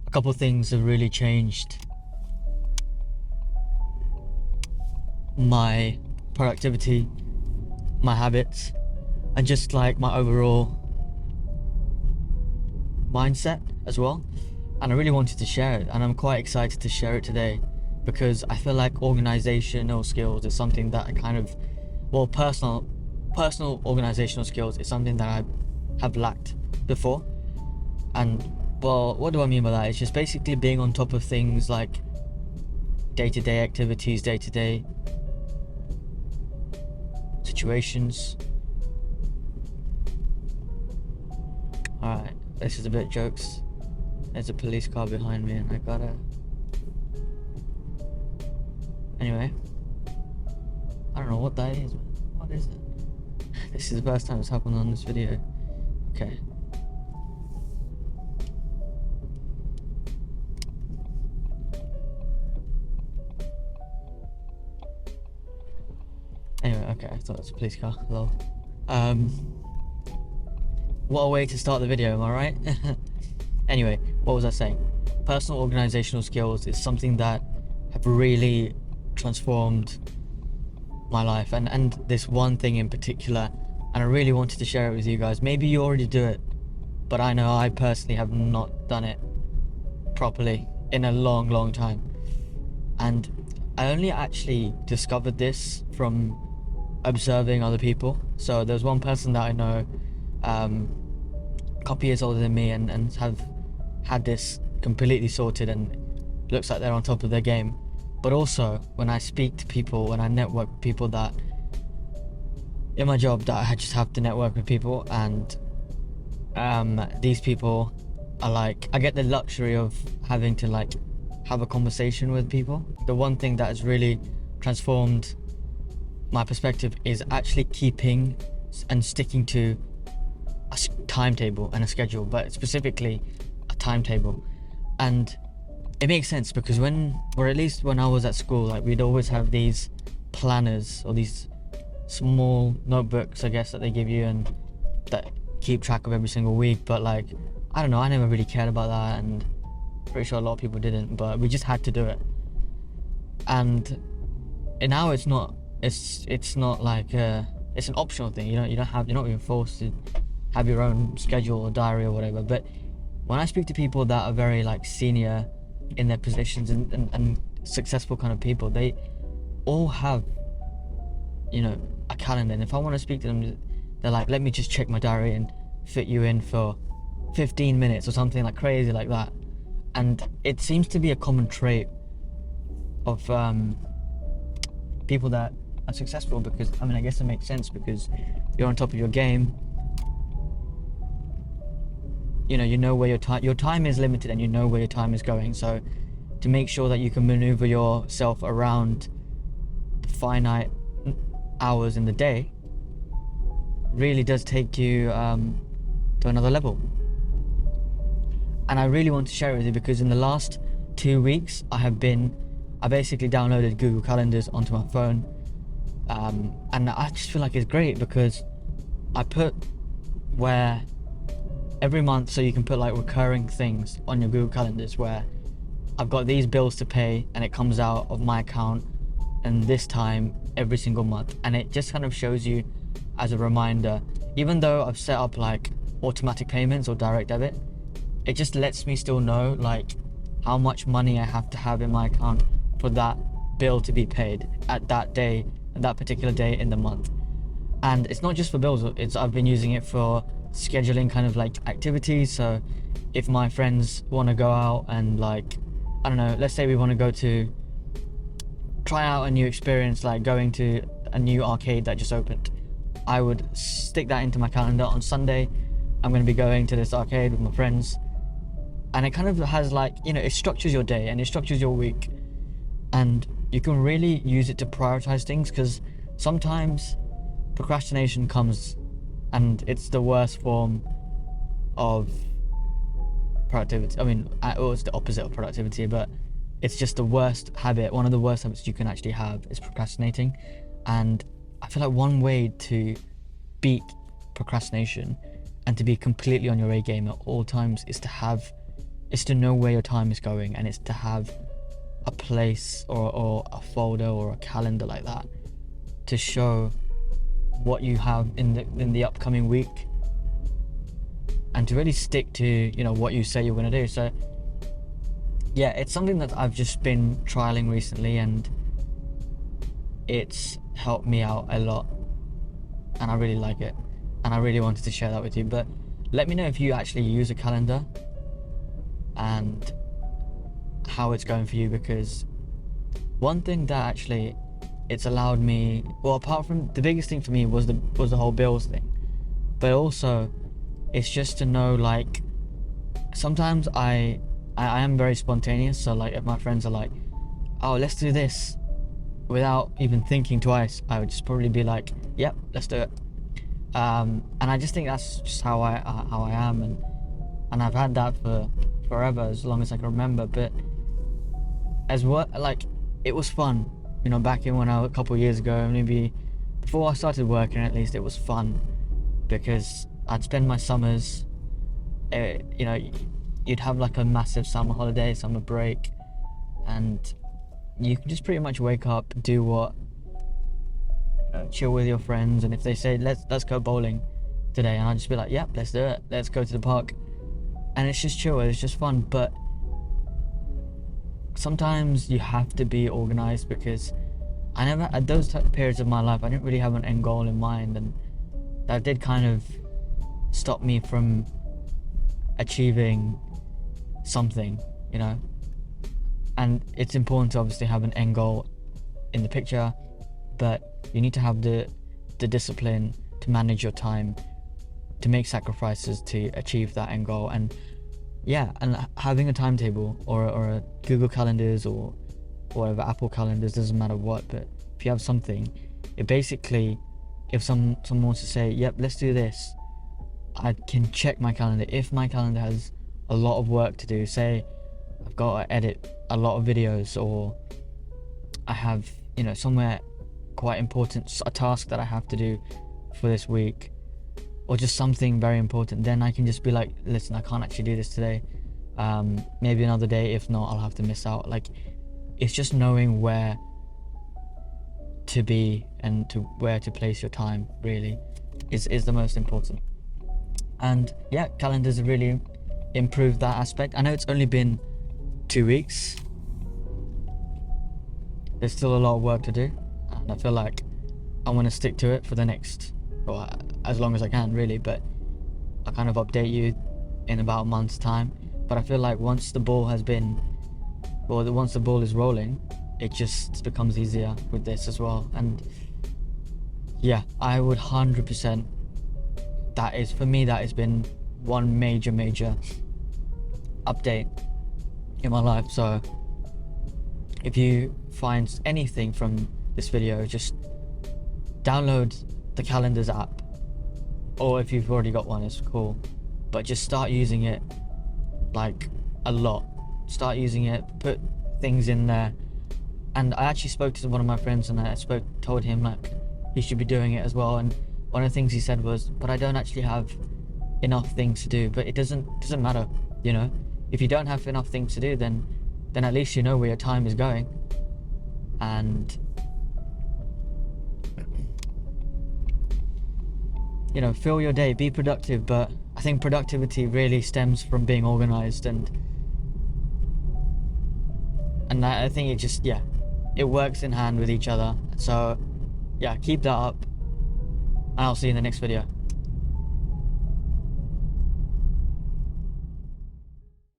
a couple things have really changed my productivity, my habits, and just like my overall mindset as well. And I really wanted to share it, and I'm quite excited to share it today because I feel like organizational skills is something that I kind of, well, personal organizational skills is something that I have lacked before. And well, what do I mean by that? It's just basically being on top of things like day-to-day activities, day-to-day situations. Alright, this is a bit jokes. There's a police car behind me and I gotta... Anyway, I don't know what that is, man. What is it? This is the first time it's happened on this video. Okay. Anyway, okay, I thought it was a police car. Lol. What a way to start the video, am I right? Anyway, what was I saying? Personal organizational skills is something that have really transformed my life, and this one thing in particular, and I really wanted to share it with you guys. Maybe you already do it, but I know I personally have not done it properly in a long time. And I only actually discovered this from observing other people. So there's one person that I know, a couple years older than me, and have had this completely sorted and looks like they're on top of their game. But also when I speak to people, when I network with people, that in my job that I just have to network with people, and these people are like, I get the luxury of having to like have a conversation with people. The one thing that has really transformed my perspective is actually keeping and sticking to a timetable and a schedule, but specifically a timetable. And it makes sense because or at least when I was at school, like we'd always have these planners or these small notebooks, I guess, that they give you and that keep track of every single week. But like, I don't know, I never really cared about that, and pretty sure a lot of people didn't, but we just had to do it. And now it's not like it's an optional thing. You're not even forced to have your own schedule or diary or whatever. But when I speak to people that are very like senior in their positions and successful kind of people, they all have, a calendar. And if I want to speak to them, they're like, let me just check my diary and fit you in for 15 minutes or something like crazy like that. And it seems to be a common trait of people that are successful, because I guess it makes sense because you're on top of your game. You know where your time is limited, and you know where your time is going. So to make sure that you can maneuver yourself around the finite hours in the day really does take you to another level. And I really want to share it with you because in the last 2 weeks I basically downloaded Google Calendars onto my phone, and I just feel like it's great because I put where every month, so you can put like recurring things on your Google Calendars where I've got these bills to pay and it comes out of my account and this time every single month, and it just kind of shows you as a reminder. Even though I've set up like automatic payments or direct debit, it just lets me still know like how much money I have to have in my account for that bill to be paid at that day, at that particular day in the month. And it's not just for bills, I've been using it for scheduling kind of like activities. So if my friends want to go out and like, I don't know, let's say we want to go to try out a new experience, like going to a new arcade that just opened, I would stick that into my calendar. On Sunday I'm going to be going to this arcade with my friends, and it kind of has like, it structures your day and it structures your week, and you can really use it to prioritize things, because sometimes procrastination comes and it's the worst form of productivity. It's the opposite of productivity, but it's just the worst habit. One of the worst habits you can actually have is procrastinating. And I feel like one way to beat procrastination and to be completely on your A game at all times is to have it's to know where your time is going, and it's to have a place or a folder or a calendar like that to show what you have in the upcoming week, and to really stick to, you know, what you say you're going to do. So yeah, it's something that I've just been trialing recently, and it's helped me out a lot, and I really like it, and I really wanted to share that with you. But let me know if you actually use a calendar and how it's going for you, because one thing that actually it's allowed me, well, apart from the biggest thing for me was the whole bills thing, but also it's just to know, like, sometimes I am very spontaneous. So like, if my friends are like, oh, let's do this, without even thinking twice, I would just probably be like, yep, let's do it. And I just think that's just how I am, and I've had that for forever, as long as I can remember. But as well, like, it was fun, you know, back in when I was a couple of years ago, maybe before I started working, at least it was fun, because I'd spend my summers, you know, you'd have like a massive summer holiday, summer break, and you can just pretty much wake up, do what, chill with your friends, and if they say let's go bowling today, and I'll just be like, yep, let's do it, let's go to the park, and it's just chill, it's just fun. But sometimes you have to be organized, because I never, at those periods of my life, I didn't really have an end goal in mind, and that did kind of stop me from achieving something, you know. And it's important to obviously have an end goal in the picture, but you need to have the discipline to manage your time, to make sacrifices to achieve that end goal. And yeah, and having a timetable or a Google Calendars or whatever, Apple Calendars, doesn't matter what, but if you have something, it basically, if someone wants to say, yep, let's do this, I can check my calendar. If my calendar has a lot of work to do, say I've got to edit a lot of videos, or I have, you know, somewhere quite important, a task that I have to do for this week, or just something very important, then I can just be like, listen, I can't actually do this today, maybe another day, if not, I'll have to miss out. Like, it's just knowing where to be and to where to place your time really is the most important. And yeah, calendars have really improved that aspect. I know it's only been 2 weeks, there's still a lot of work to do, and I feel like I want to stick to it for the next, well, as long as I can really, but I'll kind of update you in about a month's time. But I feel like once the ball has been, well, once the ball is rolling, it just becomes easier with this as well. And yeah, I would 100%, that is, for me, that has been one major update in my life. So if you find anything from this video, just download the calendars app, or if you've already got one, it's cool, but just start using it, like, a lot. Start using it, put things in there. And I actually spoke to one of my friends, and I told him like he should be doing it as well, and one of the things he said was, but I don't actually have enough things to do. But it doesn't matter, you know. If you don't have enough things to do, then at least you know where your time is going. And you know, fill your day, be productive. But I think productivity really stems from being organized, and I think it just, yeah, it works in hand with each other. So yeah, keep that up, and I'll see you in the next video.